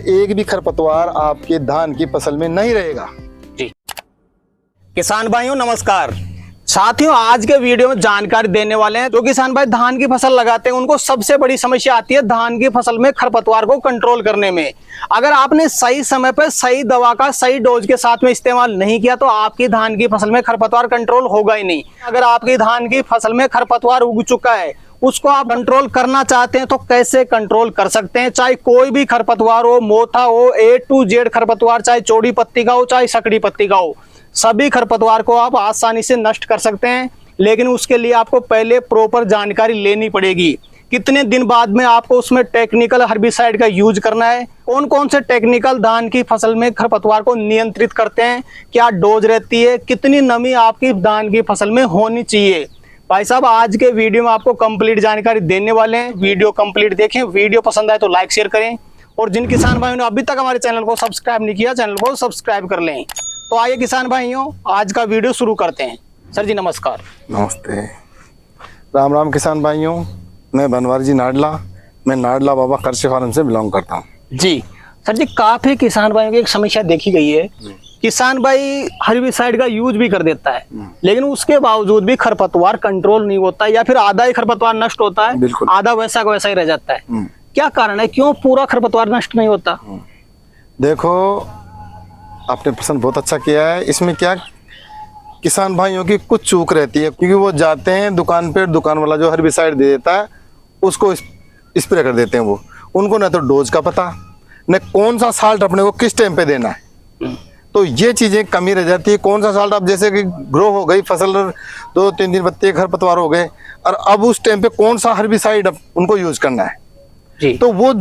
एक भी खरपतवार आपके धान की फसल में नहीं रहेगा। जी किसान भाइयों नमस्कार। साथियों आज के वीडियो में जानकारी देने वाले हैं। जो किसान भाई धान की फसल लगाते हैं उनको सबसे बड़ी समस्या आती है धान की फसल में खरपतवार को कंट्रोल करने में। अगर आपने सही समय पर सही दवा का सही डोज के साथ में इस्तेमाल नहीं किया तो आपकी धान की फसल में खरपतवार कंट्रोल होगा ही नहीं। अगर आपकी धान की फसल में खरपतवार उग चुका है उसको आप कंट्रोल करना चाहते हैं तो कैसे कंट्रोल कर सकते हैं। चाहे कोई भी खरपतवार हो, मोथा हो, A to Z खरपतवार, चाहे चौड़ी पत्ती का हो चाहे सकड़ी पत्ती का हो, सभी खरपतवार को आप आसानी से नष्ट कर सकते हैं। लेकिन उसके लिए आपको पहले प्रॉपर जानकारी लेनी पड़ेगी। कितने दिन बाद में आपको उसमें टेक्निकल हर्बिसाइड का यूज करना है, कौन कौन से टेक्निकल धान की फसल में खरपतवार को नियंत्रित करते हैं, क्या डोज रहती है, कितनी नमी आपकी धान की फसल में होनी चाहिए। भाई साहब आज के वीडियो में आपको कंप्लीट जानकारी देने वाले हैं। वीडियो कंप्लीट देखें, वीडियो पसंद आए तो लाइक शेयर करें और जिन किसान भाइयों ने अभी तक हमारे चैनल को सब्सक्राइब नहीं किया चैनल को सब्सक्राइब कर लें। तो आइए किसान भाइयों आज का वीडियो शुरू करते हैं। सर जी नमस्कार। नमस्ते, राम राम किसान भाइयों। मैं बनवारी जी नाडला, मैं नाडला बाबा कृषि फार्म से बिलोंग करता हूँ। जी सर जी काफी किसान भाइयों की एक समस्या देखी गई है, किसान भाई हर्बिसाइड का यूज भी कर देता है लेकिन उसके बावजूद भी खरपतवार कंट्रोल नहीं होता या फिर आधा ही खरपतवार नष्ट होता है, आधा वैसा का वैसा ही रह जाता है। क्या कारण है, क्यों पूरा खरपतवार नष्ट नहीं होता? देखो आपने प्रश्न बहुत अच्छा किया है। इसमें क्या किसान भाइयों की कुछ चूक रहती है क्योंकि वो जाते हैं दुकान पे, दुकान वाला जो हर्बिसाइड दे देता है उसको स्प्रे कर देते हैं। वो उनको न तो डोज का पता न कौन सा साल्ट अपने को किस टाइम पे देना है, तो ये चीजें कमी रह जाती है। कौन सा साल्ट अब जैसे कि ग्रो हो गई फसल, 2-3 दिन पत्ते खरपतवार हो गए और अब उस टाइम पे कौन सा हर्बिसाइड उनको यूज करना है जी। तो वो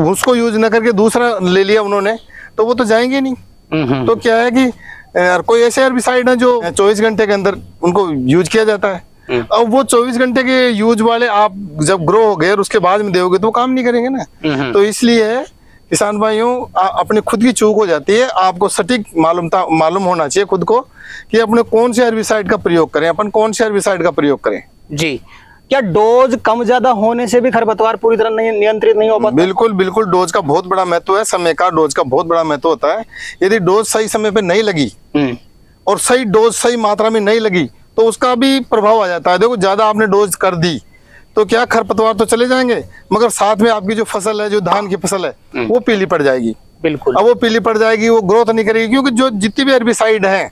उसको यूज न करके दूसरा ले लिया उन्होंने तो वो तो जाएंगे नहीं। तो क्या है कि कोई ऐसे हर्बिसाइड है जो 24 घंटे के अंदर उनको यूज किया जाता है। अब वो 24 घंटे के यूज वाले आप जब ग्रो हो गए और उसके बाद में दोगे तो वो काम नहीं करेंगे ना। तो इसलिए किसान भाइयों अपने खुद की चूक हो जाती है। आपको सटीक मालूम होना चाहिए खुद को कि अपने कौन से हर्बिसाइड का प्रयोग करें, अपन कौन से हर्बिसाइड का प्रयोग करें। जी क्या डोज कम ज्यादा होने से भी खरपतवार पूरी तरह नहीं नियंत्रित नहीं हो पाता? बिल्कुल बिल्कुल, डोज का बहुत बड़ा महत्व है। समय का डोज का बहुत बड़ा महत्व होता है। यदि डोज सही समय पे नहीं लगी और सही डोज सही मात्रा में नहीं लगी तो उसका भी प्रभाव आ जाता है। देखो ज्यादा आपने डोज कर दी तो क्या खरपतवार तो चले जाएंगे मगर साथ में आपकी जो फसल है, जो धान की फसल है वो पीली पड़ जाएगी। बिल्कुल, अब वो पीली पड़ जाएगी, वो ग्रोथ नहीं करेगी क्योंकि जो जितनी भी हर्बिसाइड है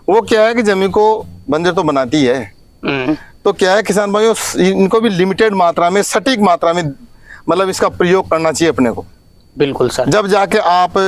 वो क्या है कि जमीन को बंजर तो बनाती है। तो क्या है किसान भाइयों इनको भी लिमिटेड मात्रा में, सटीक मात्रा में मतलब इसका प्रयोग करना चाहिए अपने को। बिल्कुल सर, जब जाके आप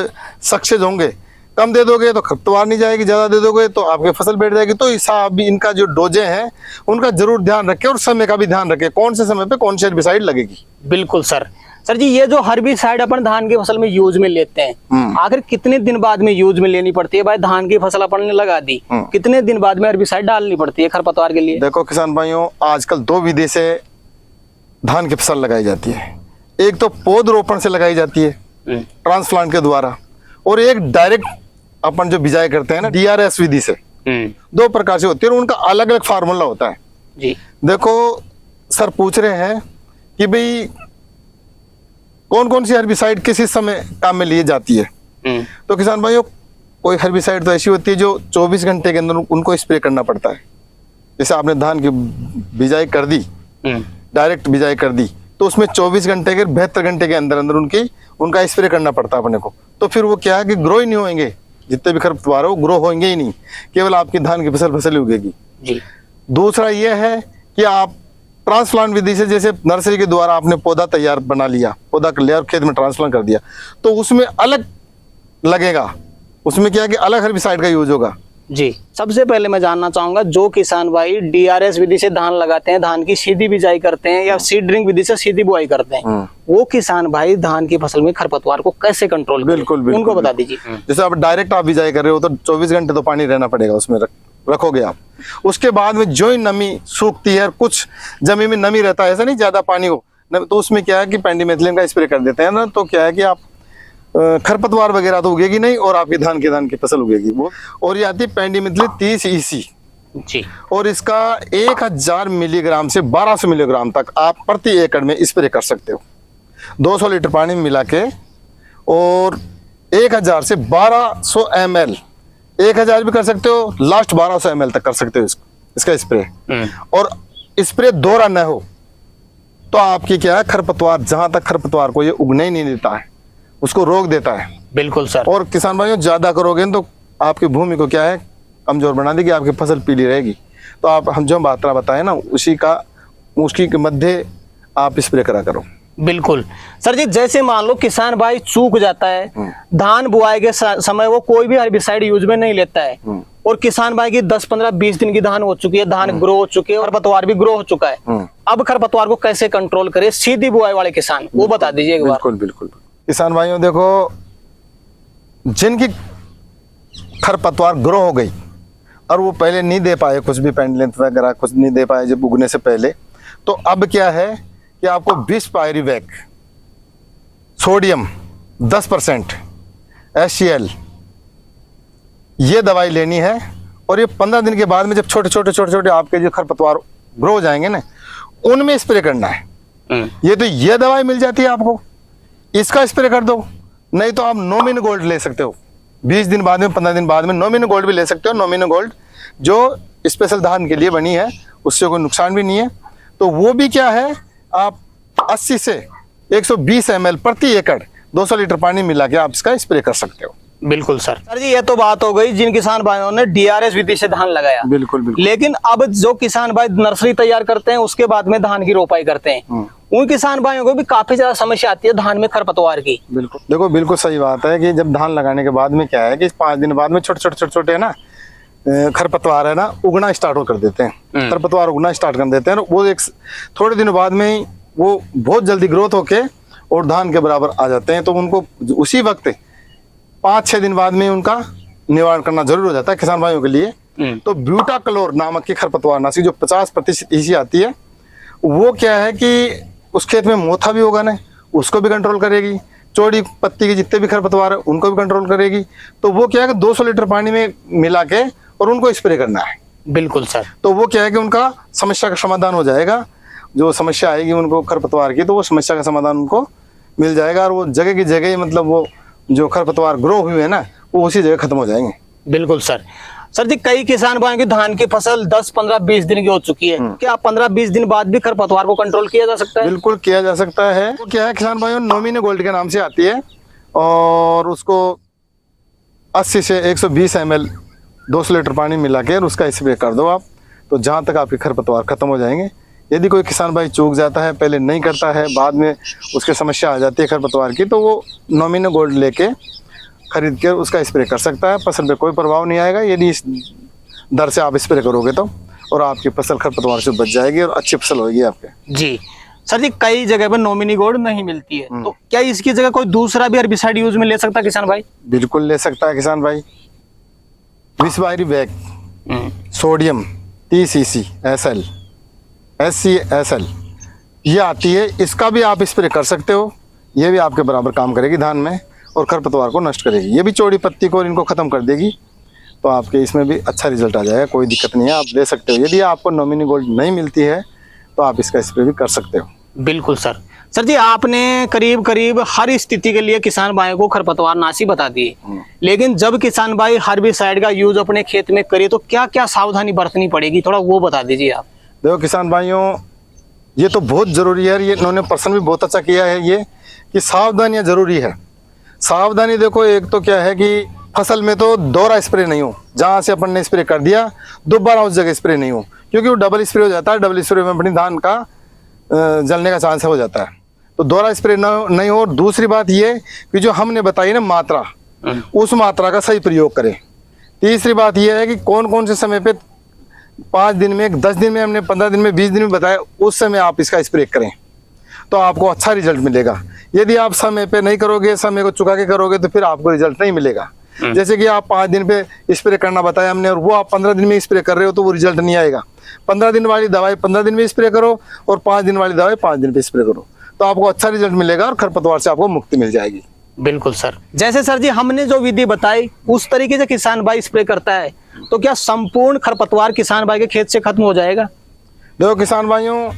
सक्सेस होंगे। कम दे दोगे तो खरपतवार नहीं जाएगी, ज्यादा दे दोगे तो आपकी फसल बैठ जाएगी। तो हिसाब भी इनका जो डोजे हैं उनका जरूर ध्यान रखें और समय का भी ध्यान रखें, कौन से समय पे कौन सी हर्बिसाइड लगेगी। बिल्कुल सर। सर जी ये जो हर्बिसाइड अपन धान की फसल में यूज में लेते हैं आखिर कितने दिन बाद में यूज में लेनी पड़ती है? भाई धान की फसल अपन ने लगा दी, कितने दिन बाद में हर्बिसाइड डालनी पड़ती है खरपतवार के लिए? देखो किसान भाइयों आजकल 2 विधि से धान की फसल लगाई जाती है। एक तो पौध रोपण से लगाई जाती है ट्रांसप्लांट के द्वारा, और एक डायरेक्ट अपन जो बिजाई करते हैं ना DRS विधि से। 2 प्रकार से होती है और उनका अलग अलग फार्मूला होता है जी। देखो सर पूछ रहे हैं कि भाई कौन कौन सी हर्बिसाइड किस समय काम में लिए जाती है। तो किसान भाइयों कोई हर्बिसाइड तो ऐसी होती है जो 24 घंटे के अंदर उनको स्प्रे करना पड़ता है। जैसे आपने धान की बिजाई कर दी, डायरेक्ट बिजाई कर दी तो उसमें 24 घंटे के 72 घंटे के अंदर अंदर उनका स्प्रे करना पड़ता है अपने को। तो फिर वो क्या है कि ग्रो ही नहीं होंगे, जितने भी खरपतवार हो ग्रो होंगे ही नहीं, केवल आपकी धान की फसल ही उगेगी जी। दूसरा ये है कि आप ट्रांसप्लांट विधि से, जैसे नर्सरी के द्वारा आपने पौधा तैयार बना लिया, पौधा कर लिया और खेत में ट्रांसप्लांट कर दिया तो उसमें अलग लगेगा। उसमें क्या है कि अलग हर्बिसाइड का यूज होगा जी। सबसे पहले मैं जानना चाहूंगा जो किसान भाई DRS विधि से धान लगाते हैं, धान की सीधी बिजाई करते हैं या सीड ड्रिंक विधि से सीधी बुआई करते हैं, वो किसान भाई धान की फसल में खरपतवार को कैसे कंट्रोल करें? बिल्कुल उनको बता दीजिए। जैसे आप डायरेक्ट आप बिजाई कर रहे हो तो 24 घंटे तो पानी रहना पड़ेगा उसमें, रखोगे आप। उसके बाद में जो ही नमी सूखती है, कुछ जमीन में नमी रहता है, ऐसा नहीं ज्यादा पानी हो तो उसमें क्या है कि पेंडिमेथिलिन का स्प्रे कर देते हैं ना। तो क्या है कि आप खरपतवार वगैरह तो उगेगी नहीं और आपकी धान की फसल उगेगी वो। और ये आती है पेंडिमेथिलिन 30 EC जी। और इसका 1000 मिलीग्राम से 1200 मिलीग्राम तक आप प्रति एकड़ में स्प्रे कर सकते हो। 200 लीटर पानी में मिला के और 1000 से 1200 ml, 1000 भी कर सकते हो, लास्ट 1200 ml तक कर सकते हो इसका स्प्रे। और स्प्रे दोहरा न हो तो आपकी क्या है, खरपतवार, जहां तक खरपतवार को ये उगने ही नहीं देता है, उसको रोक देता है। बिल्कुल सर। और किसान भाइयों, ज्यादा करोगे तो आपकी भूमि को क्या है, कमजोर बना देगी, आपकी फसल पीली रहेगी। तो आप हम जो मात्रा बताए ना, उसकी के मध्य आप स्प्रे करा करो। बिल्कुल सर जी। जैसे मान लो किसान भाई चूक जाता है, धान बुआई के समय वो कोई भी हर्बिसाइड यूज में नहीं लेता है, और किसान भाई की 10, 15, 20 दिन की धान हो चुकी है, धान ग्रो हो चुकी है, खरपतवार भी ग्रो हो चुका है। अब खरपतवार को कैसे कंट्रोल करे सीधी बुआई वाले किसान, वो बता दीजिए एक बार। बिल्कुल बिल्कुल। किसान भाइयों देखो, जिनकी खरपतवार ग्रो हो गई और वो पहले नहीं दे पाए कुछ भी, पेंड लेंथ वगैरह कुछ नहीं दे पाए जब उगने से पहले, तो अब क्या है कि आपको 20 पायरीवैक, सोडियम 10%, HCl ये दवाई लेनी है। और ये 15 दिन के बाद में जब छोटे छोटे आपके जो खरपतवार ग्रो हो जाएंगे ना, उनमें स्प्रे करना है। ये दवाई मिल जाती है आपको, इसका स्प्रे कर दो। नहीं तो आप नोमिन गोल्ड ले सकते हो, 20 दिन बाद में, 15 दिन बाद में नोमिन गोल्ड भी ले सकते हो। नोमिन गोल्ड जो स्पेशल धान के लिए बनी है, उससे कोई नुकसान भी नहीं है। तो वो भी क्या है, आप 80 से 120 ml प्रति एकड़ 200 लीटर पानी मिला के आप इसका स्प्रे कर सकते हो। बिल्कुल सर। सर जी, ये तो बात हो गई जिन किसान भाइयों ने DRS विधि से धान लगाया। बिल्कुल बिल्कुल। लेकिन अब जो किसान भाई नर्सरी तैयार करते हैं, उसके बाद में धान की रोपाई करते हैं, उन किसान भाइयों को भी काफी ज्यादा समस्या आती है धान में खरपतवार की। बिल्कुल देखो, बिल्कुल सही बात है कि जब धान लगाने के बाद में क्या है कि 5 दिन बाद में छोटे ना खरपतवार है ना, उगना स्टार्ट कर देते हैं। खरपतवार उगना स्टार्ट कर देते हैं, वो एक थोड़े दिन बाद में ही वो बहुत जल्दी ग्रोथ होके और धान के बराबर आ जाते हैं। तो उनको उसी वक्त 5-6 दिन बाद में उनका निवारण करना जरूर हो जाता है किसान भाइयों के लिए। तो ब्यूटाक्लोर नामक की खरपतवार नाशी जो 50% ईसी आती है, वो क्या है कि उस खेत में मोथा भी होगा ना, उसको भी कंट्रोल करेगी। चौड़ी पत्ती के जितने भी खरपतवार है उनको भी कंट्रोल करेगी। तो वो क्या है कि 200 लीटर पानी में मिला के और उनको स्प्रे करना है। बिल्कुल सर। तो वो क्या है कि उनका समस्या का समाधान हो जाएगा। जो समस्या आएगी उनको खरपतवार की, तो वो समस्या का समाधान उनको मिल जाएगा। और वो जगह की जगह ही, मतलब वो जो खरपतवार ग्रो हुए है ना, वो उसी जगह खत्म हो जाएंगे। बिल्कुल सर। सर जी, कई किसान भाइयों की धान की फसल 10, 15, 20 दिन की हो चुकी है, क्या 15-20 दिन बाद भी खरपतवार को कंट्रोल किया जा सकता है? बिल्कुल किया जा सकता है। तो क्या है किसान भाइयों, नोमिन गोल्ड के नाम से आती है, और उसको 80 से 120 ml 200 लीटर पानी मिला के उसका स्प्रे कर दो आप, तो जहाँ तक आपके खरपतवार खत्म हो जाएंगे। यदि कोई किसान भाई चूक जाता है, पहले नहीं करता है, बाद में उसके समस्या आ जाती है खरपतवार की, तो वो नोमिन गोल्ड लेके खरीद के उसका स्प्रे कर सकता है। फसल पे कोई प्रभाव नहीं आएगा यदि इस दर से आप स्प्रे करोगे तो, और आपकी फसल खरपतवार से बच जाएगी और अच्छी फसल होगी आपके। जी सर जी, कई जगह पर नॉमिनी गोल्ड नहीं मिलती है, तो क्या इसकी जगह कोई दूसरा भी हर्बिसाइड यूज में ले सकता है किसान भाई? बिल्कुल ले सकता है किसान भाई। 20 पायरीवैक, सोडियम 30 EC, HCl ये आती है, इसका भी आप स्प्रे कर सकते हो। ये भी आपके बराबर काम करेगी धान में और खरपतवार को नष्ट करेगी। ये भी चौड़ी पत्ती को इनको खत्म कर देगी, तो आपके इसमें भी अच्छा रिजल्ट आ जाएगा। कोई दिक्कत नहीं है, आप ले सकते हो। यदि आपको नॉमिनी गोल्ड नहीं मिलती है तो आप इसका स्प्रे भी कर सकते हो। बिल्कुल सर। सर जी, आपने करीब करीब हर स्थिति के लिए किसान भाई को खरपतवार नाशी बता दी, लेकिन जब किसान भाई हर्बिसाइड का यूज अपने खेत में करे तो क्या क्या सावधानी बरतनी पड़ेगी, थोड़ा वो बता दीजिए आप। देखो किसान भाइयों, ये तो बहुत जरूरी है, ये इन्होंने प्रश्न भी बहुत अच्छा किया है, ये कि सावधानियां जरूरी है। सावधानी देखो, एक तो क्या है कि फसल में तो दोहरा स्प्रे नहीं हो, जहाँ से अपन ने स्प्रे कर दिया दोबारा उस जगह स्प्रे नहीं हो, क्योंकि वो डबल स्प्रे हो जाता है। डबल स्प्रे में अपनी धान का जलने का चांस हो जाता है, तो दोहरा स्प्रे नहीं हो। और दूसरी बात ये कि जो हमने बताई ना मात्रा, उस मात्रा का सही प्रयोग करें। तीसरी बात यह है कि कौन कौन से समय पे, 5 दिन में, 10 दिन में, हमने 15 दिन में, 20 दिन में बताया, उस समय आप इसका स्प्रे करें तो आपको अच्छा रिजल्ट मिलेगा। यदि आप समय पे नहीं करोगे, समय को चुका के करोगे, तो फिर आपको रिजल्ट नहीं मिलेगा। जैसे कि आप 5 दिन पे स्प्रे करना बताया हमने, और वो आप 15 दिन में स्प्रे कर रहे हो, तो वो रिजल्ट नहीं आएगा। 15 दिन वाली दवाई 15 दिन में स्प्रे करो, और 5 दिन वाली दवाई 5 दिन पे स्प्रे करो, तो आपको अच्छा रिजल्ट मिलेगा और खरपतवार से आपको मुक्ति मिल जाएगी। बिल्कुल सर। जैसे सर जी हमने जो विधि बताई उस तरीके से किसान भाई स्प्रे करता है, तो क्या संपूर्ण खरपतवार किसान भाई के खेत से खत्म हो जाएगा? देखो किसान भाइयों,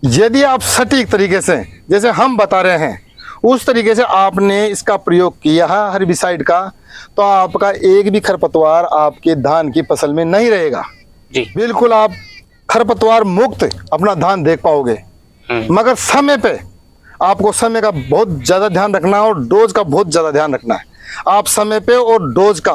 यदि आप सटीक तरीके से जैसे हम बता रहे हैं उस तरीके से आपने इसका प्रयोग किया है हर्बिसाइड का, तो आपका एक भी खरपतवार आपके धान की फसल में नहीं रहेगा जी। बिल्कुल आप खरपतवार मुक्त अपना धान देख पाओगे। मगर समय पे आपको समय का बहुत ज़्यादा ध्यान रखना है और डोज का बहुत ज़्यादा ध्यान रखना है। आप समय पे और डोज का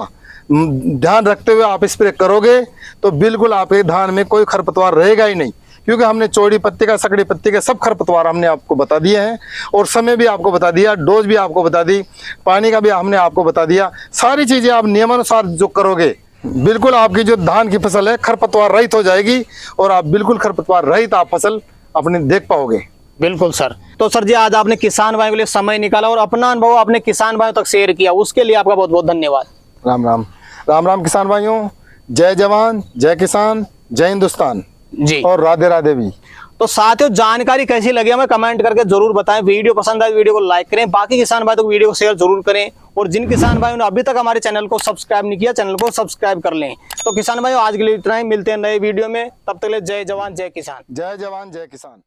ध्यान रखते हुए आप स्प्रे करोगे तो बिल्कुल आपके धान में कोई खरपतवार रहेगा ही नहीं, क्योंकि हमने चौड़ी पत्ती का, सकड़ी पत्ती के सब खरपतवार हमने आपको बता दिए हैं और समय भी आपको बता दिया, डोज भी आपको बता दी, पानी का भी हमने आपको बता दिया। सारी चीज़ें आप नियमानुसार जो करोगे बिल्कुल आपकी जो धान की फसल है खरपतवार रहित हो जाएगी और आप बिल्कुल खरपतवार रहित आप फसल अपने देख पाओगे। बिल्कुल सर। तो सर जी आज आपने किसान भाइयों के लिए समय निकाला और अपना अनुभव आपने किसान भाइयों तक शेयर किया, उसके लिए आपका बहुत बहुत धन्यवाद। राम राम। राम राम किसान भाइयों, जय जवान जय किसान जय हिंदुस्तान जी। और राधे राधे भी। तो साथियों जानकारी कैसी लगी हमें कमेंट करके जरूर बताएं। वीडियो पसंद आए वीडियो को लाइक करें, बाकी किसान भाई तो वीडियो को शेयर जरूर करें और जिन किसान भाइयों ने अभी तक हमारे चैनल को सब्सक्राइब नहीं किया चैनल को सब्सक्राइब कर लें। तो किसान भाइयों आज के लिए इतना ही, मिलते हैं नए वीडियो में, तब तक के लिए जय जवान जय किसान। जय जवान जय किसान।